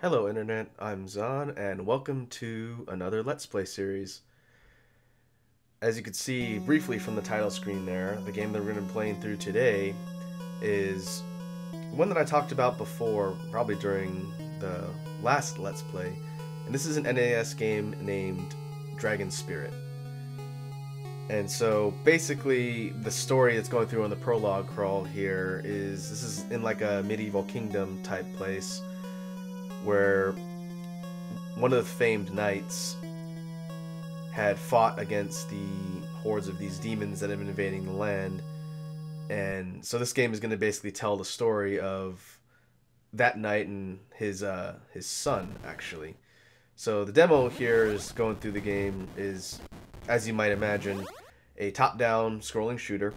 Hello Internet, I'm Zahn, and welcome to another Let's Play series. As you can see briefly from the title screen there, the game that we're going to be playing through today is one that I talked about before, probably during the last Let's Play, and this is an NES game named Dragon Spirit. And so basically the story that's going through on the prologue crawl here is, this is in like a medieval kingdom type place where one of the famed knights had fought against the hordes of these demons that have been invading the land. And so this game is going to basically tell the story of that knight and his son, actually. So the demo here is going through the game is, as you might imagine, a top-down scrolling shooter.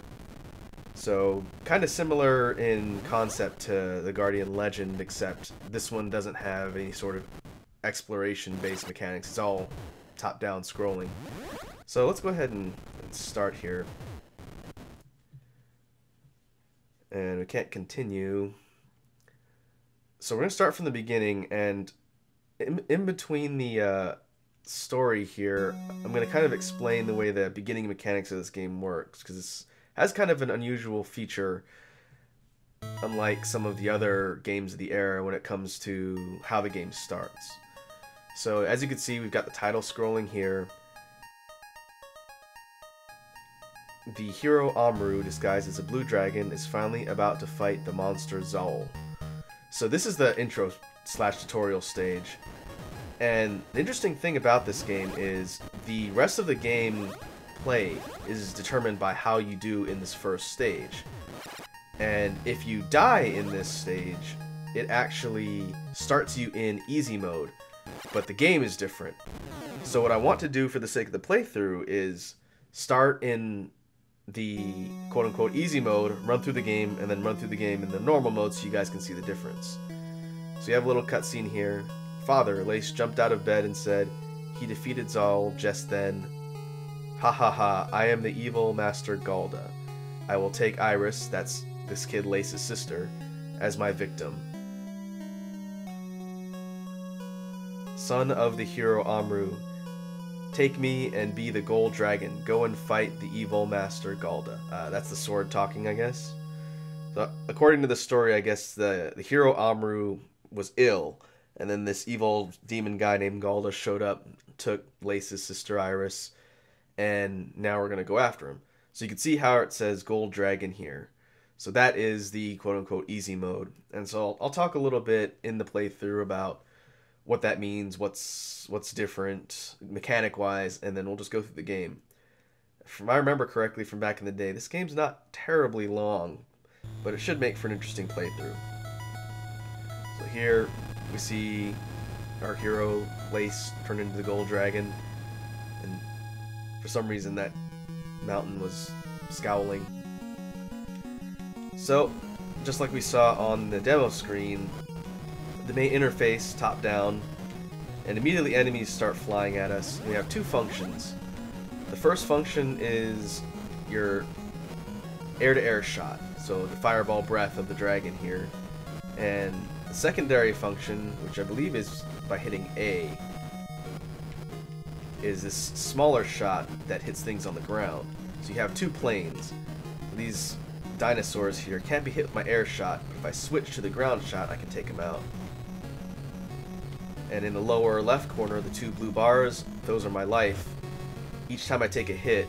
So kind of similar in concept to the Guardian Legend, except this one doesn't have any sort of exploration-based mechanics. It's all top-down scrolling. So let's go ahead and start here. And we can't continue. So we're going to start from the beginning, and in between the story here, I'm going to kind of explain the way the beginning mechanics of this game works, because it's has kind of an unusual feature, unlike some of the other games of the era when it comes to how the game starts. So as you can see, we've got the title scrolling here. The hero Amru, disguised as a blue dragon, is finally about to fight the monster Zaul. So this is the intro slash tutorial stage. And the interesting thing about this game is the rest of the game play is determined by how you do in this first stage. And if you die in this stage, it actually starts you in easy mode, but the game is different. So what I want to do for the sake of the playthrough is start in the quote-unquote easy mode, run through the game, and then run through the game in the normal mode so you guys can see the difference. So you have a little cutscene here. Father, Lace jumped out of bed and said, he defeated Zaul just then. Ha ha ha, I am the evil Master Galda. I will take Iris, that's this kid Lace's sister, as my victim. Son of the hero Amru, take me and be the gold dragon. Go and fight the evil Master Galda. That's the sword talking, I guess. So, according to the story, I guess the hero Amru was ill, and then this evil demon guy named Galda showed up, took Lace's sister Iris, and now we're going to go after him. So you can see how it says Gold Dragon here. So that is the quote-unquote easy mode. And so I'll talk a little bit in the playthrough about what that means, what's different mechanic-wise, and then we'll just go through the game. If I remember correctly from back in the day, this game's not terribly long, but it should make for an interesting playthrough. So here we see our hero Lace turn into the Gold Dragon, and for some reason that mountain was scowling. So, just like we saw on the demo screen, the main interface, top down, and immediately enemies start flying at us. We have two functions. The first function is your air-to-air shot, so the fireball breath of the dragon here. And the secondary function, which I believe is by hitting A, is this smaller shot that hits things on the ground. So you have two planes. These dinosaurs here can't be hit with my air shot, but if I switch to the ground shot, I can take them out. And in the lower left corner, the two blue bars, those are my life. Each time I take a hit,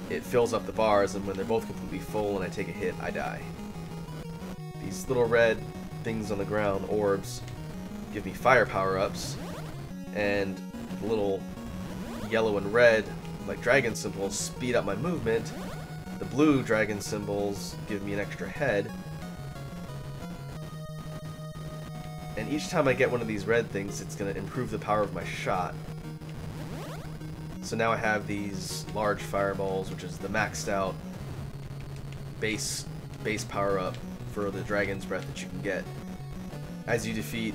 it fills up the bars, and when they're both completely full and I take a hit, I die. These little red things on the ground, orbs, give me fire power-ups, and the little yellow and red, like dragon symbols, speed up my movement. The blue dragon symbols give me an extra head. And each time I get one of these red things, it's going to improve the power of my shot. So now I have these large fireballs, which is the maxed out base power up for the dragon's breath that you can get. As you defeat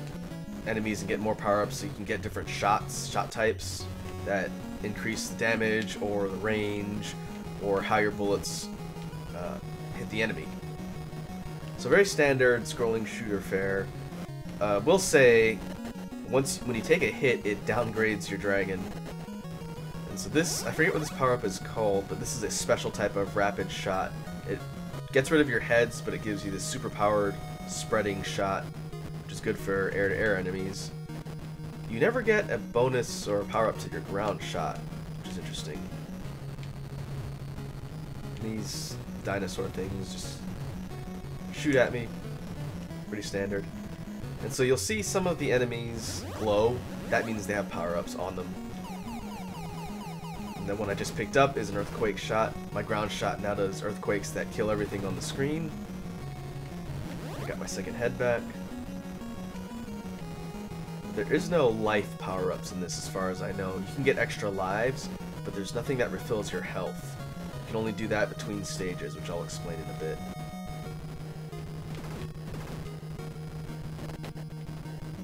enemies and get more power ups, so you can get different shot types that increase the damage or the range or how your bullets hit the enemy. So very standard scrolling shooter fare. Will say when you take a hit, it downgrades your dragon. And so this, I forget what this power-up is called, but this is a special type of rapid shot. It gets rid of your heads, but it gives you this super-powered spreading shot, which is good for air-to-air enemies. You never get a bonus or power-up to your ground shot, which is interesting. These dinosaur things just shoot at me. Pretty standard. And so you'll see some of the enemies glow. That means they have power-ups on them. And then one I just picked up is an earthquake shot. My ground shot now does earthquakes that kill everything on the screen. I got my second head back. There is no life power-ups in this as far as I know. You can get extra lives, but there's nothing that refills your health. You can only do that between stages, which I'll explain in a bit.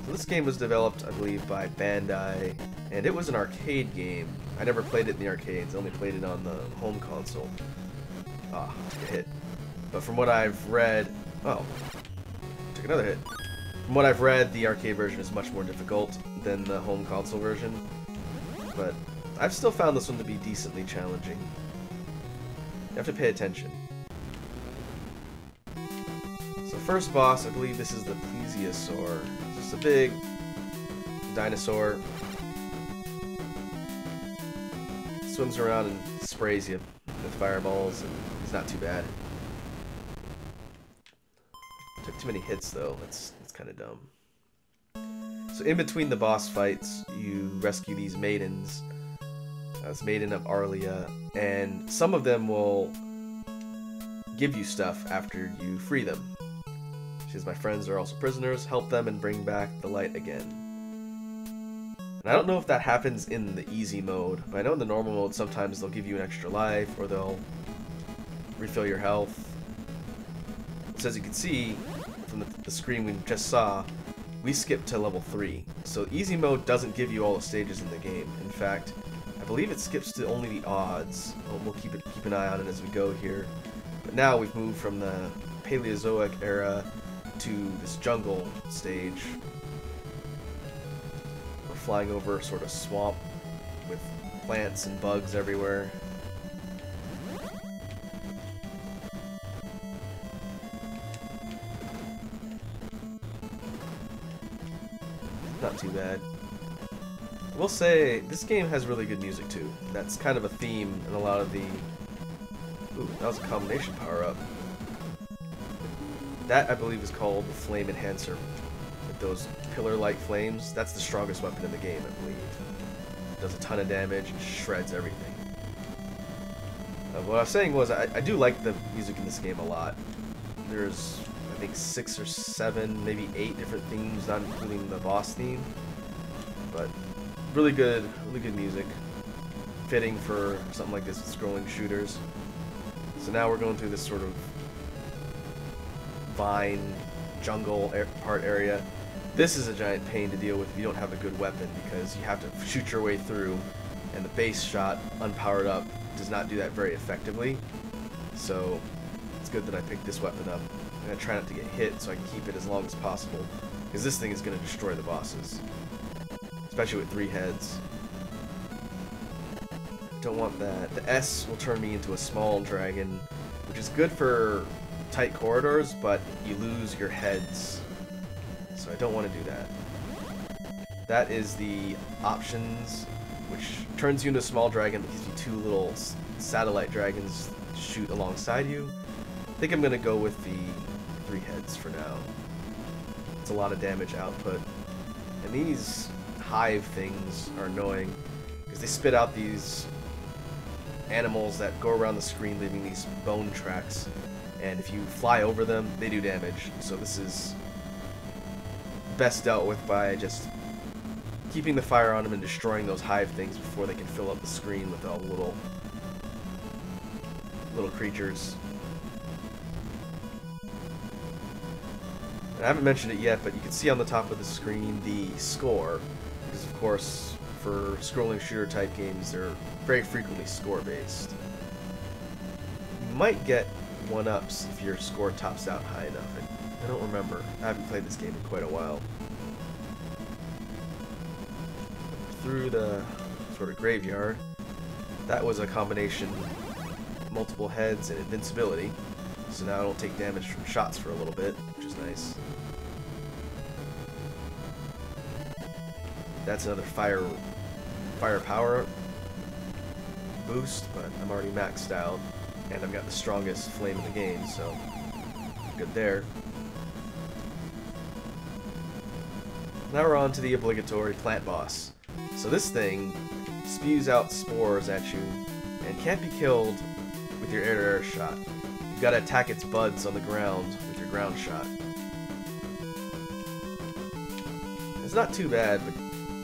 So this game was developed, I believe, by Bandai, and it was an arcade game. I never played it in the arcades, I only played it on the home console. Ah, took a hit. But from what I've read... Oh, took another hit. From what I've read, the arcade version is much more difficult than the home console version. But I've still found this one to be decently challenging. You have to pay attention. So first boss, I believe this is the Plesiosaur. It's just a big dinosaur. Swims around and sprays you with fireballs, and he's not too bad. Took too many hits though, that's kind of dumb. So in between the boss fights, you rescue these maidens. This maiden of Arlia, and some of them will give you stuff after you free them. She says, my friends are also prisoners, help them and bring back the light again. And I don't know if that happens in the easy mode, but I know in the normal mode sometimes they'll give you an extra life, or they'll refill your health. So as you can see, from the screen we just saw, we skipped to level 3. So easy mode doesn't give you all the stages in the game. In fact, I believe it skips to only the odds. Well, we'll keep an eye on it as we go here. But now we've moved from the Paleozoic era to this jungle stage. We're flying over a sort of swamp with plants and bugs everywhere. Not too bad. I will say, this game has really good music too. That's kind of a theme in a lot of the... Ooh, that was a combination power-up. That, I believe, is called the Flame Enhancer. With those pillar-like flames, that's the strongest weapon in the game, I believe. It does a ton of damage and shreds everything. What I was saying was, I do like the music in this game a lot. There's, I think, 6 or 7, maybe 8 different themes, not including the boss theme. But really good music. Fitting for something like this with scrolling shooters. So now we're going through this sort of vine jungle part area. This is a giant pain to deal with if you don't have a good weapon, because you have to shoot your way through, and the base shot, unpowered up, does not do that very effectively. So it's good that I picked this weapon up. I'm going to try not to get hit so I can keep it as long as possible, because this thing is going to destroy the bosses. Especially with 3 heads. Don't want that. The S will turn me into a small dragon, which is good for tight corridors, but you lose your heads. So I don't want to do that. That is the options, which turns you into a small dragon, but gives you 2 little satellite dragons to shoot alongside you. I think I'm going to go with the 3 heads for now. It's a lot of damage output. And these hive things are annoying, because they spit out these animals that go around the screen leaving these bone tracks, and if you fly over them, they do damage. So this is best dealt with by just keeping the fire on them and destroying those hive things before they can fill up the screen with all the little creatures. And I haven't mentioned it yet, but you can see on the top of the screen the score, because of course for scrolling shooter type games they're very frequently score based. You might get 1-ups if your score tops out high enough. I don't remember. I haven't played this game in quite a while. through the sort of graveyard. That was a combination, multiple heads and invincibility. So now I don't take damage from shots for a little bit, which is nice. That's another fire power boost, but I'm already maxed out, and I've got the strongest flame in the game, so good there. Now we're on to the obligatory plant boss. So this thing spews out spores at you and can't be killed with your air-to-air shot. You've got to attack its buds on the ground with your ground shot. It's not too bad, but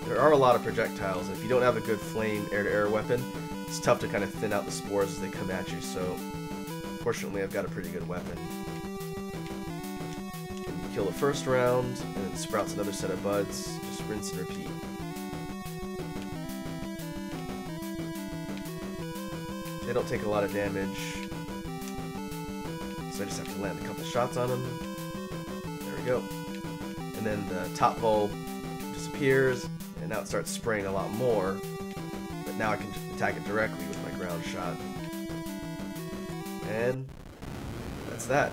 there are a lot of projectiles, and if you don't have a good flame air-to-air weapon, it's tough to kind of thin out the spores as they come at you, so fortunately I've got a pretty good weapon. You kill the first round, and it sprouts another set of buds. Just rinse and repeat. They don't take a lot of damage, so I just have to land a couple shots on them. There we go. And then the top bulb disappears, and now it starts spraying a lot more, but now I can attack it directly with my ground shot. And that's that.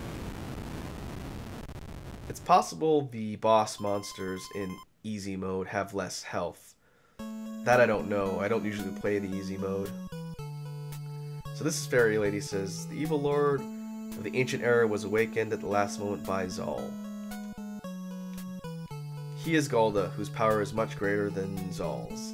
It's possible the boss monsters in easy mode have less health. That I don't know. I don't usually play the easy mode. So this is Fairy Lady says, the evil lord of the ancient era was awakened at the last moment by Zal. He is Gulda, whose power is much greater than Zal's.